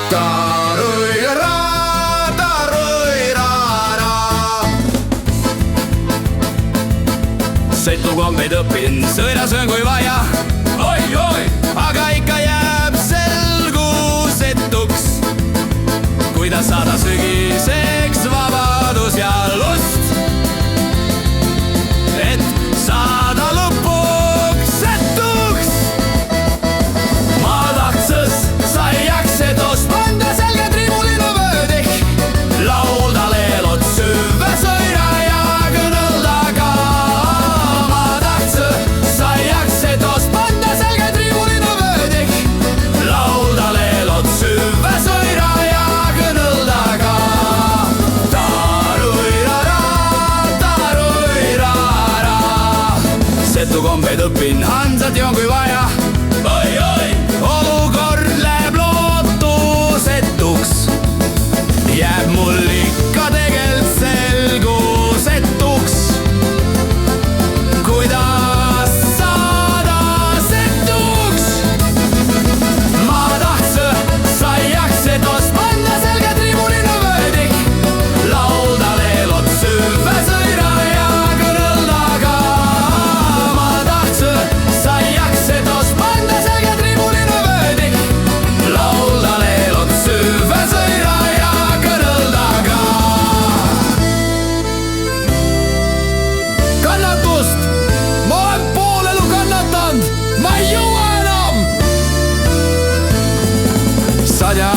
Taruira, taruirara. Setukombeid õpin, sõina söön kui vaja. Oi-oi, aga ikka jääb selgusetuks, kuidas saada sügiseks vabadus ja lust, et saada lõpuks setuks. Ma tahtsõs saiaks etos panda selge tribulinu vöödik, laulda leelot süvve sõira ja kõnelda ka. Ma tahtsõs saiaks etos panda selge tribulinu vöödik, laulda leelot süvve sõira ja kõnelda ka. Taruirara, taruirara. Setukombeid õpin, hansad joon kui vaja. Oi-oi, olukord läheb lootusetuks, jääb mul ikka tegelt selgusetuks, kuidas saada setuks. Ma tahtsõ saiaks etos panda selge tribulinu vöödik, laulda leelot süvve sõira ja kõnelda ka. Ma tahtsõ saiaks etos panda selge tribulinu vöödik, laulda leelot süvve sõira ja kõnelda ka. Kannatust! Ma olen pool elu kannatanud! Ma ei jõua enam! Sadja